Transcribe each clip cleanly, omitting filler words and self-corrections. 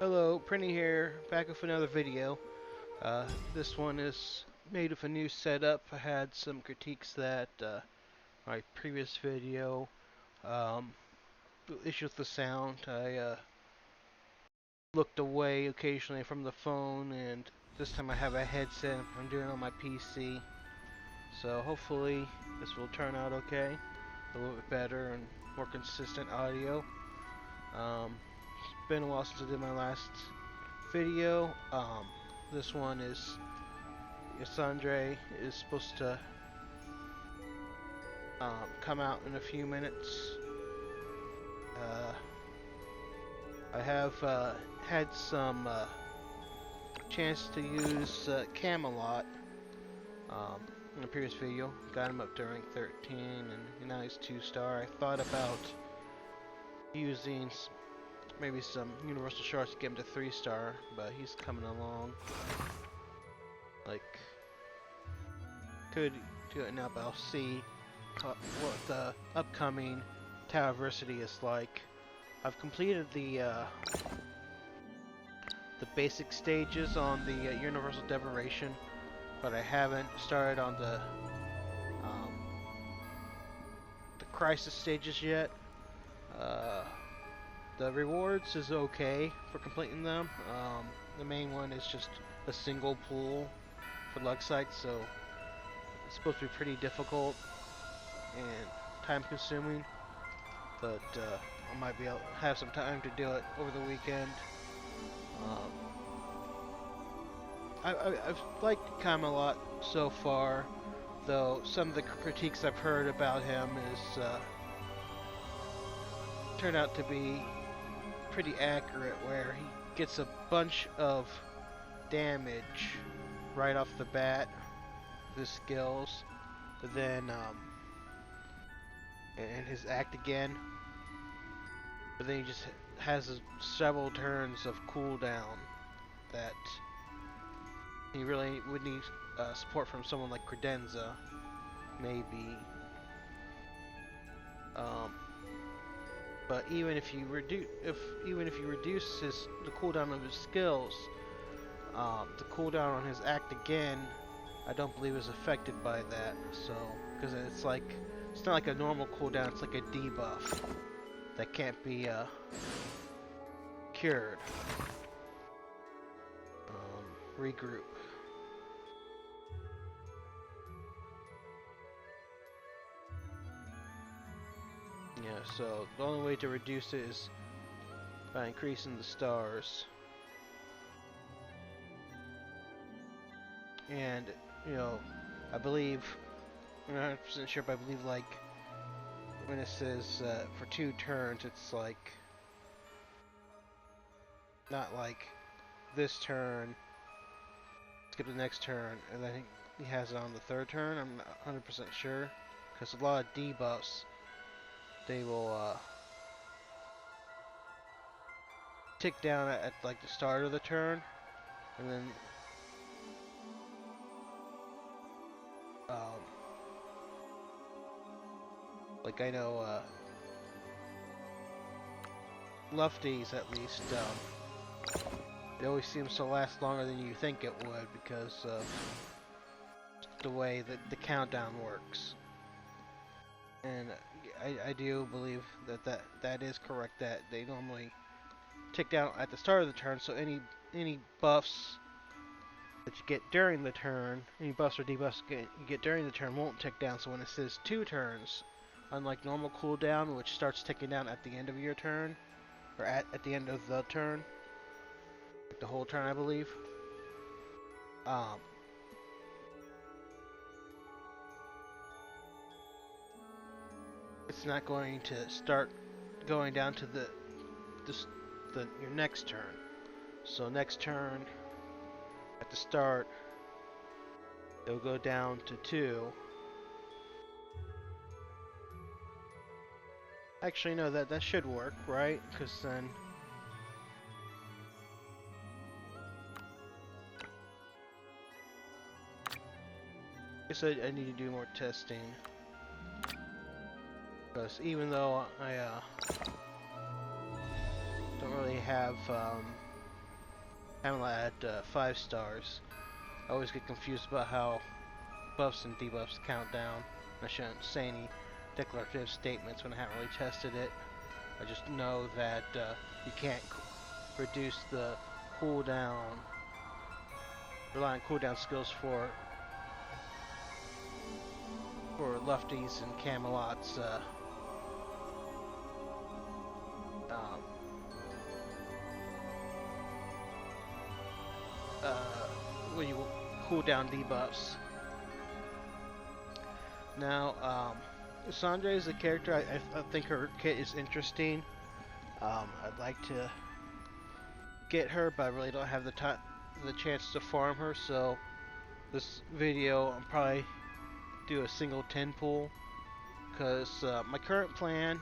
Hello, Prinny here, back with another video. This one is made with a new setup. I had some critiques that my previous video, um, issues with the sound. I looked away occasionally from the phone, and this time I have a headset. I'm doing it on my PC, so hopefully this will turn out okay. A little bit better and more consistent audio. It's been a while since I did my last video. This one is Yserinde is supposed to come out in a few minutes. Uh, I have had some chance to use Camelot in a previous video. Got him up during 13, and now he's 2-star. I thought about using maybe some Universal Shards to get him to 3-star, but he's coming along. Like, could do it now, but I'll see what the upcoming Towerversity is like. I've completed the basic stages on the Universal Decoration, but I haven't started on um, the Crisis stages yet. The rewards is okay for completing them. The main one is just a single pool for lug sites, so it's supposed to be pretty difficult and time consuming, but I might be able to have some time to do it over the weekend. I've liked Camelot so far, though some of the critiques I've heard about him is turned out to be pretty accurate, where he gets a bunch of damage right off the bat with his skills, but then and his act again, but then he just has several turns of cooldown that he really would need support from someone like Credenza, maybe. But even if you reduce the cooldown of his skills, the cooldown on his act again, I don't believe is affected by that. So, because it's not like a normal cooldown; it's like a debuff that can't be cured. Regroup. Yeah, so the only way to reduce it is by increasing the stars. And, I believe, I'm not 100% sure, but I believe, like, when it says for 2 turns, it's like, not like this turn, skip the next turn, and I think he has it on the 3rd turn. I'm not 100% sure, because a lot of debuffs, they will tick down at like the start of the turn, and then like I know Lufties at least, it always seems to last longer than you think it would because of the way that the countdown works. And I do believe that is correct, that they normally tick down at the start of the turn, so any buffs that you get during the turn, any buffs or debuffs you get during the turn won't tick down. So when it says 2 turns, unlike normal cooldown, which starts ticking down at the end of your turn, or at the end of the turn, like the whole turn, I believe. It's not going to start going down to your next turn. So next turn, at the start, it'll go down to 2. Actually, no, that should work, right? Because then I guess I need to do more testing. Because even though I don't really have Camelot at 5 stars. I always get confused about how buffs and debuffs count down. I shouldn't say any declarative statements when I haven't really tested it. I just know that you can't reduce the cooldown, rely on cooldown skills for Lufty's and Camelot's um, when you cooldown debuffs. Now, Yserinde is a character I think her kit is interesting. I'd like to get her, but I really don't have the chance to farm her. So this video, I'll probably do a single 10 pull, because my current plan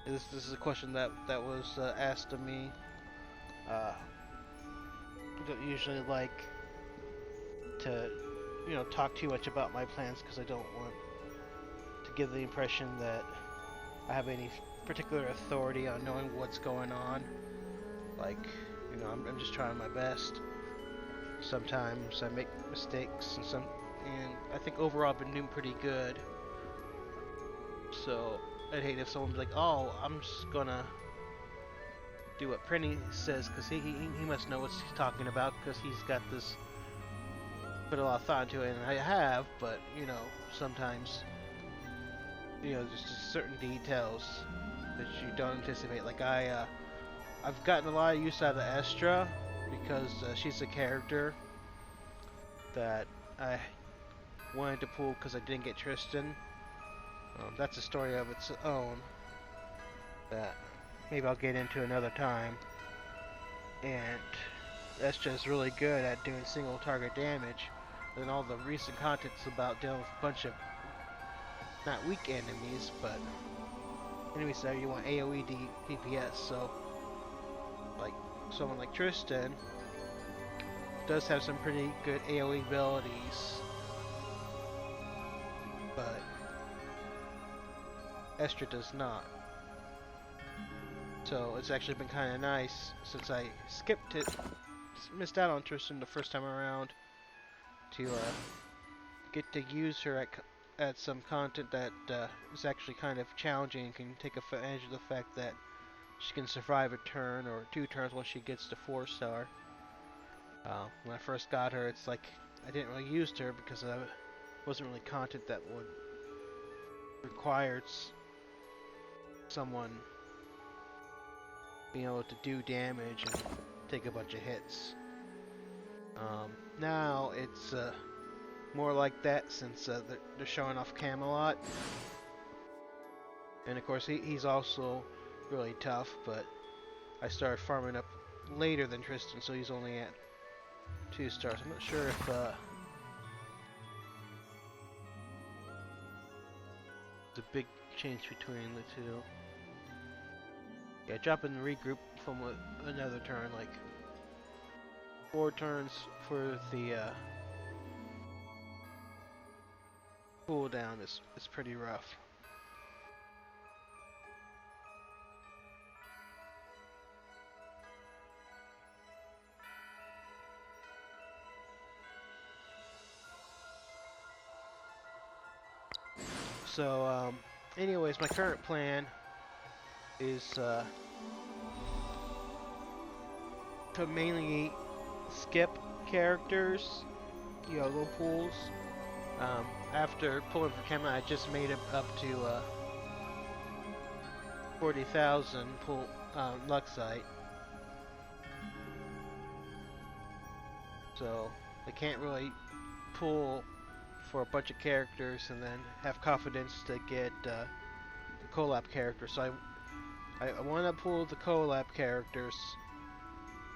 is, this is a question that was asked of me. I don't usually like to talk too much about my plans, because I don't want to give the impression that I have any particular authority on knowing what's going on. Like, I'm just trying my best. Sometimes I make mistakes, and I think overall I've been doing pretty good. So I'd hate if someone was like, "Oh, I'm just gonna do what Prinny says," because he must know what he's talking about, because he's got this, put a lot of thought into it, and I have. But sometimes just certain details that you don't anticipate. Like I've gotten a lot of use out of Estra, because she's a character that I wanted to pull because I didn't get Tristan. That's a story of its own that maybe I'll get into another time. And Estra is really good at doing single target damage. And all the recent content's about dealing with a bunch of not weak enemies, but enemies that you want AoE DPS. So, like someone like Tristan does have some pretty good AoE abilities, but Estra does not. So it's actually been kind of nice, since I skipped it, missed out on Tristan the first time around, to get to use her at some content that is actually kind of challenging and can take advantage of the fact that she can survive a turn or 2 turns once she gets to 4 star. When I first got her, it's like I didn't really use her because I wasn't really content that would require someone being able to do damage and take a bunch of hits. Now it's more like that, since they're showing off Camelot, and of course he's also really tough. But I started farming up later than Tristan, so he's only at 2 stars. I'm not sure if there's a big change between the two. Yeah, drop in the regroup from another turn, like 4 turns for the cooldown is pretty rough. So, anyways, my current plan is to mainly skip characters, Yolo pools. After pulling for Camelot, I just made it up to 40,000 pull Luxite. So I can't really pull for a bunch of characters and then have confidence to get the collab character. So I want to pull the collab characters,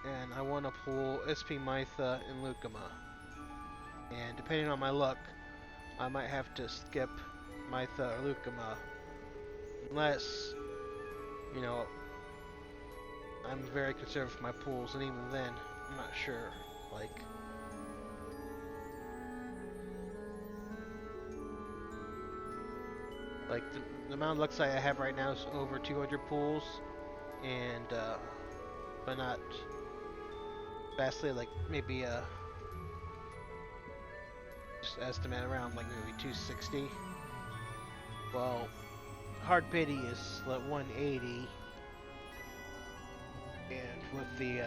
and I want to pull SP Mytha and Lucama. And depending on my luck, I might have to skip Mytha or Lucama, unless, I'm very conservative with my pools, and even then, I'm not sure. Like the amount of Luxite I have right now is over 200 pools, and but not vastly, like maybe just estimate around like maybe 260. Well, hard pity is like 180, and with the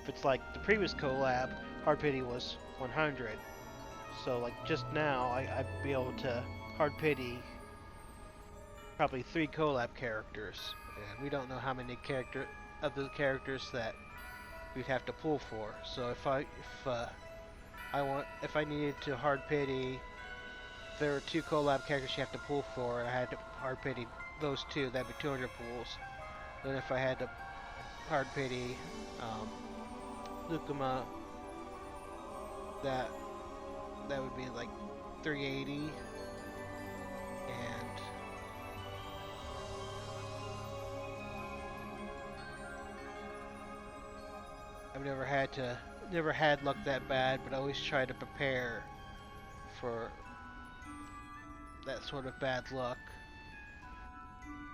if it's like the previous collab, hard pity was 100. So like just now, I'd be able to hard pity probably 3 collab characters, and we don't know how many of the characters that we'd have to pull for. So if I needed to hard pity, there are 2 collab characters you have to pull for, and I had to hard pity those 2. That'd be 200 pulls. Then if I had to hard pity Lukuma, that would be like 380, and I've never had luck that bad, but I always try to prepare for that sort of bad luck.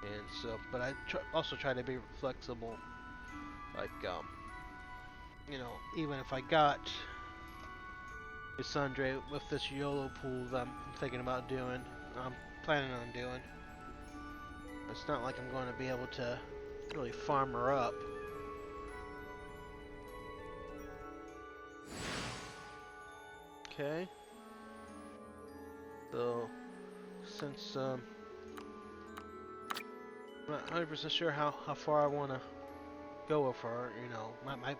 And so, but I also try to be flexible. Like, you know, even if I got Yserinde with this YOLO pool that I'm thinking about doing, I'm planning on doing, it's not like I'm going to be able to really farm her up. Okay. So, since I'm not 100% sure how far I want to go with her, you know, my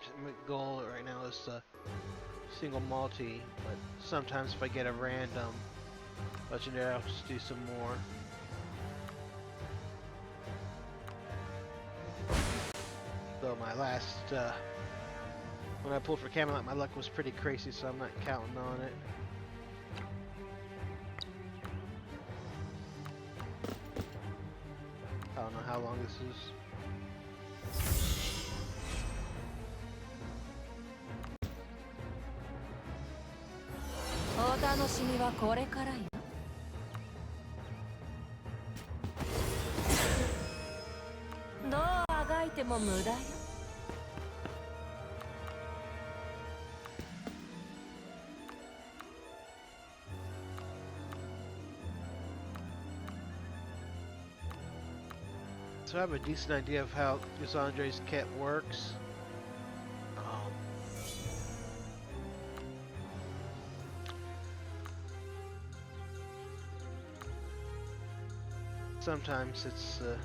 goal right now is to single multi, but sometimes if I get a random legendary, I'll just do some more. So my last, when I pulled for Camelot, my luck was pretty crazy, so I'm not counting on it. I don't know how long this is. So I have a decent idea of how Yserinde's kit works. Sometimes it's the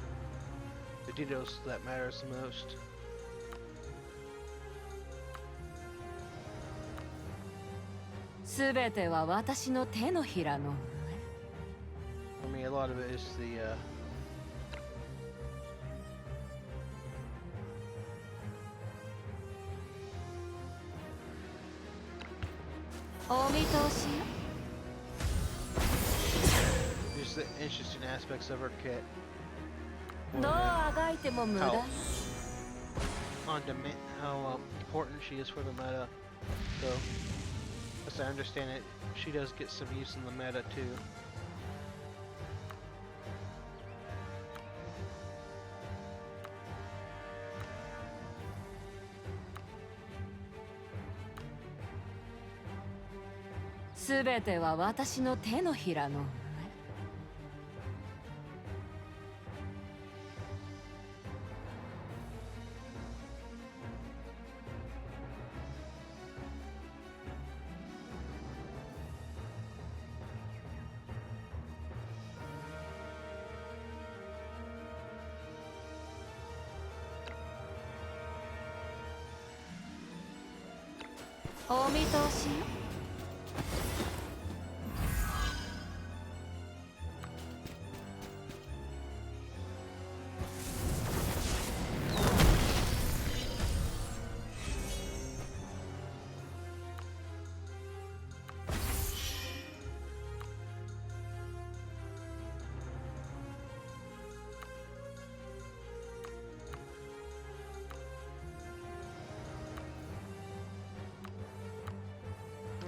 details that matters the most. For me, a lot of it is the just the interesting aspects of her kit. How important she is for the meta. So, as I understand it, she does get some use in the meta too.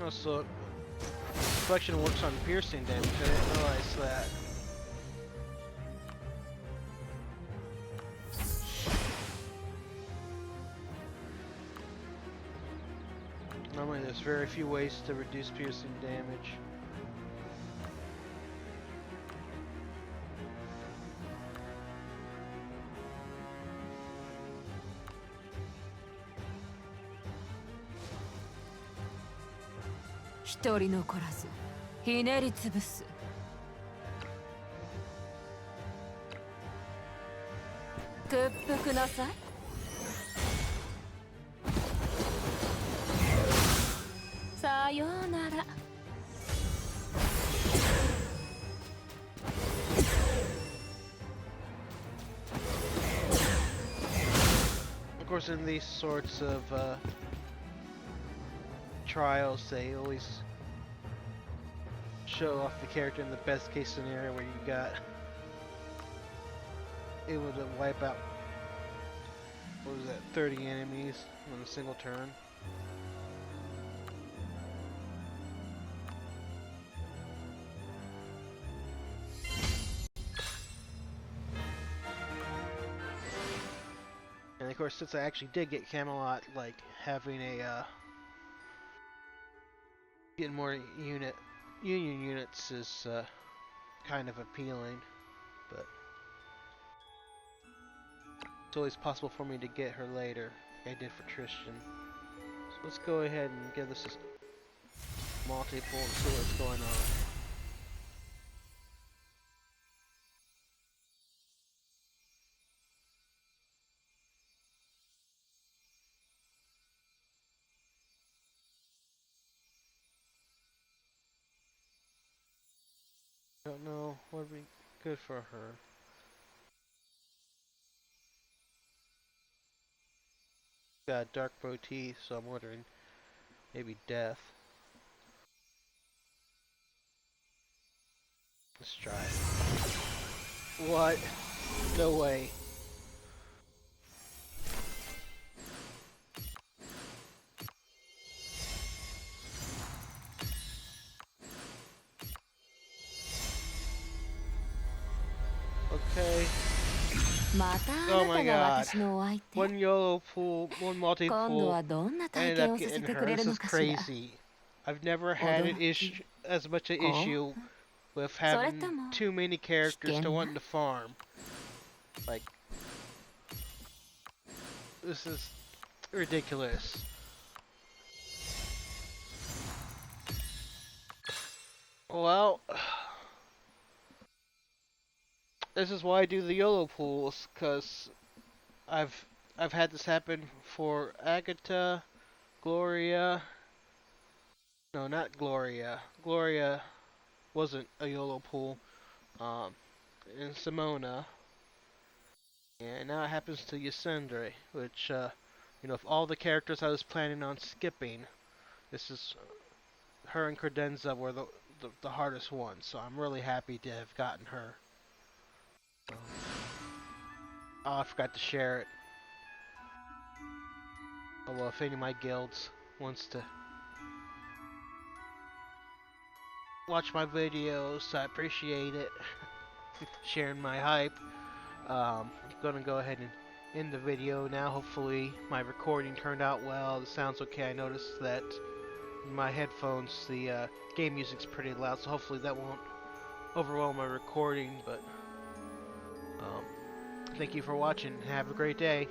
Also, reflection works on piercing damage. I didn't realize that. Normally there's very few ways to reduce piercing damage. Of course, in these sorts of trials, they always show off the character in the best case scenario where you got able to wipe out, what was that, 30 enemies on a single turn. And of course, since I actually did get Camelot, like having a getting more union units is kind of appealing, but it's always possible for me to get her later, like I did for Tristan. So let's go ahead and give this a multi-pull and see what's going on. I don't know what would be good for her. Got dark motif, so I'm wondering maybe death. Let's try it. What? No way. Okay. Oh my god. One YOLO pool, one multi-pool, ended up getting her. This is crazy. I've never had an issue, as much an issue with having too many characters to wanting to farm. Like, this is ridiculous. Well, this is why I do the YOLO pools, cause I've had this happen for Agatha, Gloria. No, not Gloria. Gloria wasn't a YOLO pool. And Simona. And now it happens to Yserinde, which, you know, of all the characters I was planning on skipping, this is her and Credenza were the hardest ones. So I'm really happy to have gotten her. Oh, I forgot to share it. Oh well, if any of my guilds wants to watch my videos, I appreciate it. Sharing my hype. I'm gonna go ahead and end the video now. Hopefully my recording turned out well. The sound's okay. I noticed that in my headphones the game music's pretty loud, so hopefully that won't overwhelm my recording. But thank you for watching. Have a great day.